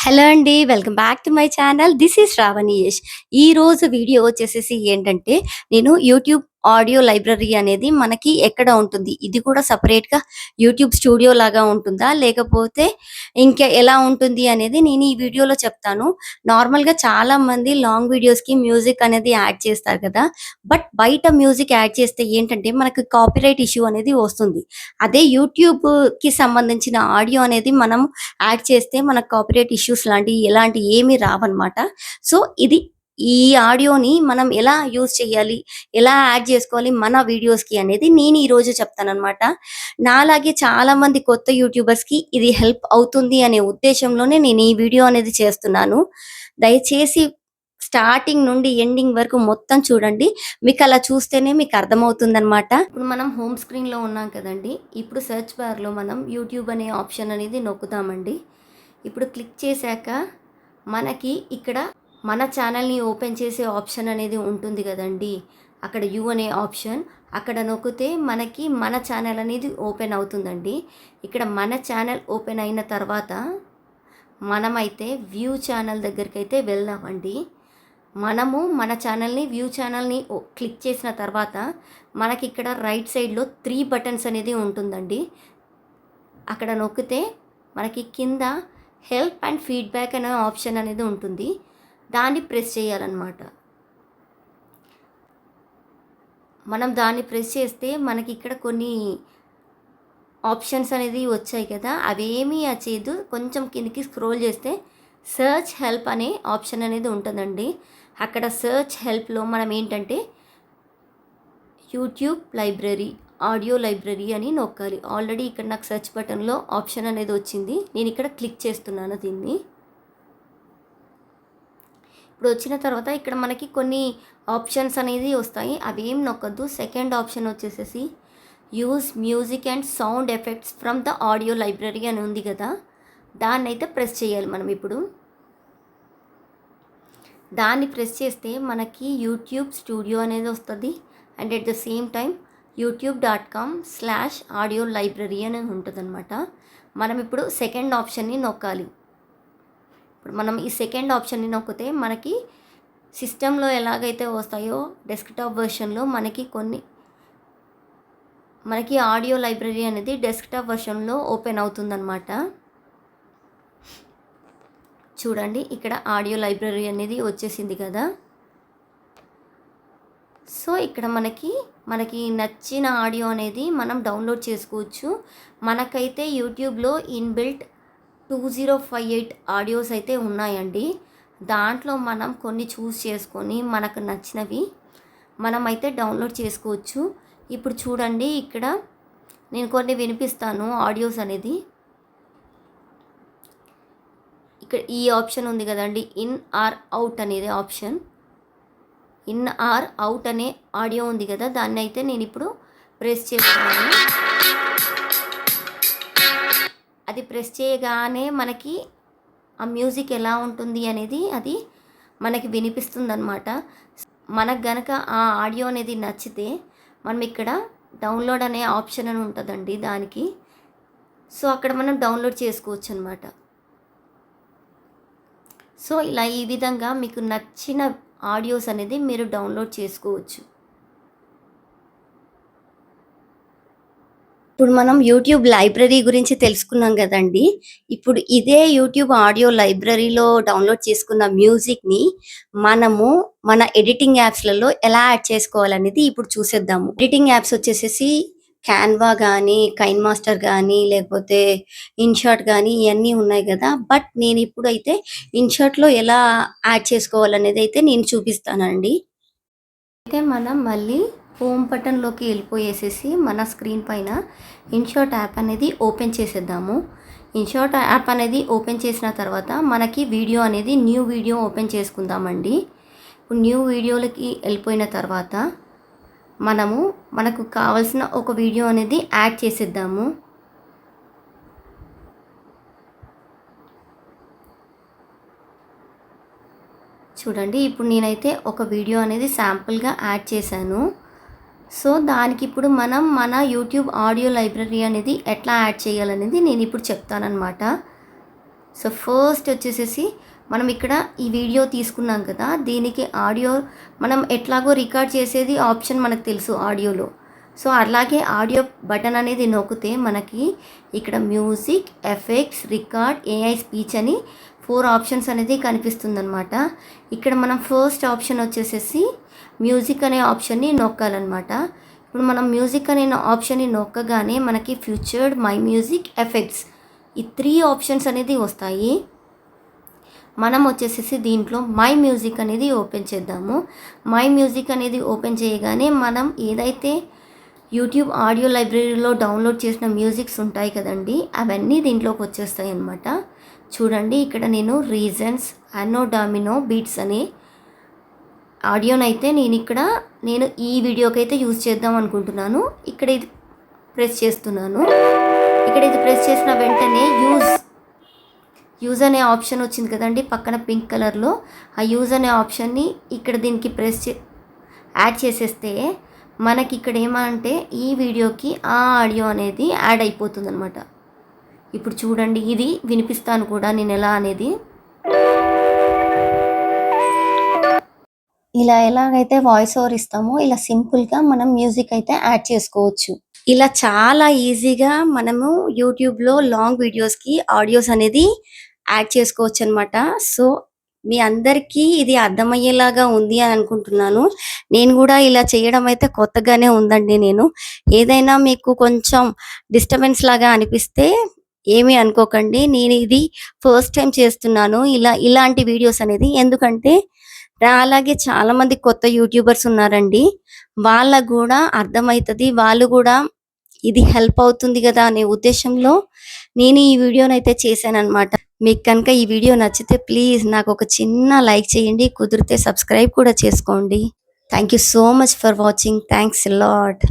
Hello అండి. Welcome back to my channel. This is Shravani Yash. ఈరోజు video వచ్చేసేసి ఏంటంటే, నేను యూట్యూబ్ ఆడియో లైబ్రరీ అనేది మనకి ఎక్కడ ఉంటుంది? ఇది కూడా సెపరేట్‌గా యూట్యూబ్ స్టూడియో లాగా ఉంటుందా? లేకపోతే ఇంకా ఎలా ఉంటుంది అనేది నేను ఈ వీడియోలో చెప్తాను. నార్మల్‌గా చాలామంది లాంగ్ వీడియోస్‌కి మ్యూజిక్ అనేది యాడ్ చేస్తారు కదా! బట్ బయట మ్యూజిక్ యాడ్ చేస్తే ఏంటంటే, మనకు కాపీరైట్ ఇష్యూ అనేది వస్తుంది. అదే యూట్యూబ్‌కి సంబంధించిన ఆడియో అనేది మనం యాడ్ చేస్తే మనకు కాపీరైట్ ఇష్యూస్ లాంటియి ఎలాంటియి ఏమీ రావన్నమాట. సో, ఈ ఆడియోని మనం ఎలా యూజ్ చేయాలి? ఎలా యాడ్ జేసుకోవాలి మన వీడియోస్‌కి అనేది నేను ఈరోజు చెప్తాననమాట. నాలాగే చాలామంది కొత్త యూట్యూబర్స్‌కి ఇది హెల్ప్ అవుతుంది అనే ఉద్దేశంలోనే నేను ఈ వీడియో అనేది చేస్తున్నాను. దయచేసి స్టార్టింగ్ నుండి ఎండింగ్ వరకు మొత్తం చూడండి. మీకలా చూస్తేనే మీకర్థమవుతుందనమాట. ఇప్పుడు మనం హోమ్ స్క్రీన్‌లో ఉన్నాం కదండీ! ఇప్పుడు సెర్చ్ బార్‌లో మనం యూట్యూబ్ అనే ఆప్షన్ అనేది నొక్కుతామండి. ఇప్పుడు క్లిక్ చేశాక మనకి ఇక్కడ మన ఛానల్‌ని ఓపెన్ చేసే ఆప్షన్ అనేది ఉంటుంది గదండీ! అక్కడ యూ అనే ఆప్షన్ అక్కడ నొక్కితే మనకి మన ఛానల్ అనేది ఓపెన్ అవుతుందండి. ఇక్కడ మన ఛానల్ ఓపెన్ అయిన తర్వాత మనమైతే వ్యూ ఛానల్ దగ్గరికైతే వెళ్దామండి. మనము మన ఛానల్‌ని వ్యూ ఛానల్‌ని క్లిక్ చేసిన తర్వాత మనకిక్కడ రైట్ సైడ్‌లో 3 బటన్స్ అనేది ఉంటుందండి. అక్కడ నొక్కితే మనకి కింద హెల్ప్ అండ్ ఫీడ్‌బ్యాక్ అనే ఆప్షన్ అనేది ఉంటుంది. దాన్ని ప్రెస్ చేయాలన్నమాట. మనం దాన్ని ప్రెస్ చేస్తే మనకిక్కడ కొన్ని ఆప్షన్స్ అనేది వచ్చాయి కదా! అవేమీ చేయదు. కొంచెం కిందకి స్క్రోల్ చేస్తే సెర్చ్ హెల్ప్ అనే ఆప్షన్ అనేది ఉంటుందండి. అక్కడ సెర్చ్ హెల్ప్‌లో మనం ఏంటంటే యూట్యూబ్ లైబ్రరీ, ఆడియో లైబ్రరీ అని నొక్కాలి. ఆల్రెడీ ఇక్కడ నాకు సెర్చ్ బటన్‌లో ఆప్షన్ అనేది వచ్చింది. నేను ఇక్కడ క్లిక్ చేస్తున్నాను దీన్ని. ఇప్పుడు వచ్చిన తర్వాత ఇక్కడ మనకి కొన్ని ఆప్షన్స్ అనేది వస్తాయి. అవేం నొక్కద్దు. సెకండ్ ఆప్షన్ వచ్చేసేసి use music and sound effects from the audio library అని ఉంది కదా! దాన్నైతే ప్రెస్ చేయాలి మనం ఇప్పుడు. దాన్ని ప్రెస్ చేస్తే మనకి యూట్యూబ్ స్టూడియో అనేది వస్తది. And at the same time youtube.com/audio library అని ఉంటుందన్నమాట. మనం ఇప్పుడు సెకండ్ ఆప్షన్‌ని నొక్కాలి. ఇప్పుడు మనం ఈ సెకండ్ ఆప్షన్‌ని నొక్కితే మనకి సిస్టమ్‌లో ఎలాగైతే వస్తాయో డెస్క్‌టాప్ వెర్షన్‌లో మనకి ఆడియో లైబ్రరీ అనేది డెస్క్‌టాప్ వెర్షన్‌లో ఓపెన్ అవుతుందన్నమాట. చూడండి ఇక్కడ ఆడియో లైబ్రరీ అనేది వచ్చేసింది కదా! సో, ఇక్కడ మనకి నచ్చిన ఆడియో అనేది మనం డౌన్లోడ్ చేసుకోవచ్చు. మనకైతే యూట్యూబ్‌లో ఇన్‌బిల్ట్ 2058 ఆడియోస్ అయితే ఉన్నాయండి. దాంట్లో మనం కొన్ని చూస్ చేసుకొని మనకు నచ్చినవి మనమైతే డౌన్లోడ్ చేసుకోవచ్చు. ఇప్పుడు చూడండి ఇక్కడ నేను కొన్ని వినిపిస్తాను ఆడియోస్ అనేది. ఇక్కడ ఈ ఆప్షన్ ఉంది కదండీ! ఇన్ ఆర్ ఔట్ అనేది ఆప్షన్. ఇన్ ఆర్ ఔట్ అనే ఆడియో ఉంది కదా! దాన్నైతే నేనిప్పుడు ప్రెస్ చేస్తున్నాను. అది ప్రెస్ చేయగానే మనకి ఆ మ్యూజిక్ ఎలా ఉంటుంది అనేది అది మనకి వినిపిస్తుందనమాట. మనకు గనక ఆ ఆడియో అనేది నచ్చితే మనం ఇక్కడ డౌన్లోడ్ అనే ఆప్షన్ అని ఉంటుందండి దానికి. సో, అక్కడ మనం డౌన్లోడ్ చేసుకోవచ్చనమాట. సో, ఇలా ఈ విధంగా మీకు నచ్చిన ఆడియోస్ అనేది మీరు డౌన్లోడ్ చేసుకోవచ్చు. ఇప్పుడు మనం యూట్యూబ్ లైబ్రరీ గురించి తెలుసుకున్నాం గదండీ! ఇప్పుడు ఇదే యూట్యూబ్ ఆడియో లైబ్రరీలో డౌన్లోడ్ చేసుకున్న మ్యూజిక్‌ని మనము మన ఎడిటింగ్ యాప్స్‌లలో ఎలా యాడ్ చేసుకోవాలనేది ఇప్పుడు చూసేద్దాము. ఎడిటింగ్ యాప్స్ వచ్చేసేసి క్యాన్వా గానీ, కైన్ మాస్టర్ గానీ, లేకపోతే ఇన్‌షాట్ గానీ ఇయన్నీ ఉన్నాయి గదా! బట్ నేనిప్పుడైతే ఇన్‌షాట్‌లో ఎలా యాడ్ చేసుకోవాలనేదైతే నేను చూపిస్తానండి. అయితే మనం మళ్ళీ హోమ్ బటన్‌లోకి ఎళ్ళిపోయేసేసి మన స్క్రీన్ పైన ఇన్‌షాట్ యాప్ అనేది ఓపెన్ చేసేద్దాము. ఇన్‌షాట్ యాప్ అనేది ఓపెన్ చేసిన తర్వాత మనకి వీడియో అనేది న్యూ వీడియో ఓపెన్ చేసుకుందామండి. ఇప్పుడు న్యూ వీడియోలకి ఎళ్ళిపోయిన తర్వాత మనకు కావాల్సిన ఒక వీడియో అనేది యాడ్ చేసేద్దాము. చూడండి ఇప్పుడు నేనైతే ఒక వీడియో అనేది శాంపుల్‌గా యాడ్ చేశాను. సో, దానికిప్పుడు మనం మన యూట్యూబ్ ఆడియో లైబ్రరీ అనేది ఎట్లా యాడ్ చేయాలనేది నేనిప్పుడు చెప్తాననమాట. సో ఫస్ట్ వచ్చేసేసి మనం ఇక్కడ ఈ వీడియో తీసుకున్నాం కదా, దీనికి ఆడియో మనం ఎట్లాగో రికార్డ్ చేసేది ఆప్షన్ మనకు తెలుసు ఆడియోలో. సో అలాగే ఆడియో బటన్ అనేది నొక్కితే మనకి ఇక్కడ music, effects, record, AI speech అని 4 ఆప్షన్స్ అనేది కనిపిస్తుందన్నమాట. ఇక్కడ మనం ఫస్ట్ ఆప్షన్ వచ్చేసేసి మ్యూజిక్ అనే ఆప్షన్ని నొక్కాలన్నమాట. ఇప్పుడు మనం మ్యూజిక్ అనే ఆప్షన్ని నొక్కగానే మనకి ఫ్యూచర్డ్, మై మ్యూజిక్, ఎఫెక్ట్స్ ఈ 3 ఆప్షన్స్ అనేది వస్తాయి. మనం వచ్చేసేసి దీంట్లో మై మ్యూజిక్ అనేది ఓపెన్ చేద్దాము. మై మ్యూజిక్ అనేది ఓపెన్ చేయగానే మనం ఏదైతే యూట్యూబ్ ఆడియో లైబ్రరీలో డౌన్లోడ్ చేసిన మ్యూజిక్స్ ఉంటాయి కదండి, అవన్నీ దీంట్లోకి వచ్చేస్తాయి అన్నమాట. చూడండి, ఇక్కడ నేను రీజన్స్, అన్నో డామినో బీట్స్ అనే ఆడియోనైతే నేను ఈ వీడియోకి అయితే యూజ్ చేద్దాం అనుకుంటున్నాను. ఇక్కడ ఇది ప్రెస్ చేస్తున్నాను. ఇక్కడ ఇది ప్రెస్ చేసిన వెంటనే యూజ్ అనే ఆప్షన్ వచ్చింది కదండి పక్కన పింక్ కలర్లో. ఆ యూజ్ అనే ఆప్షన్ని ఇక్కడ దీనికి యాడ్ చేసేస్తే మనకి ఇక్కడ ఏమంటే ఈ వీడియోకి ఆ ఆడియో అనేది యాడ్ అయిపోతుంది అనమాట. ఇప్పుడు చూడండి, ఇది వినిపిస్తాను కూడా నేను ఎలా అనేది. ఇలా ఎలాగైతే వాయిస్ ఓవర్ ఇస్తామో ఇలా సింపుల్గా మనం మ్యూజిక్ అయితే యాడ్ చేసుకోవచ్చు. ఇలా చాలా ఈజీగా మనము యూట్యూబ్లో లాంగ్ వీడియోస్కి ఆడియోస్ అనేది యాడ్ చేసుకోవచ్చు అనమాట. సో మీ అందరికీ ఇది అర్థమయ్యేలాగా ఉంది అని అనుకుంటున్నాను. నేను కూడా ఇలా చేయడం అయితే కొత్తగానే ఉందండి. నేను ఏదైనా మీకు కొంచెం డిస్టర్బెన్స్ లాగా అనిపిస్తే ఏమీ అనుకోకండి. నేను ఇది ఫస్ట్ టైం చేస్తున్నాను ఇలాంటి వీడియోస్ అనేది. ఎందుకంటే అలాగే చాలా మంది కొత్త యూట్యూబర్స్ ఉన్నారండి, వాళ్ళకు కూడా అర్థమవుతుంది, వాళ్ళు కూడా ఇది హెల్ప్ అవుతుంది కదా అనే ఉద్దేశంలో నేను ఈ వీడియోనైతే చేశానన్నమాట. మీకు కనుక ఈ వీడియో నచ్చితే ప్లీజ్ నాకు ఒక చిన్న లైక్ చేయండి, కుదిరితే సబ్స్క్రైబ్ కూడా చేసుకోండి. Thank you so much for watching. Thanks lot.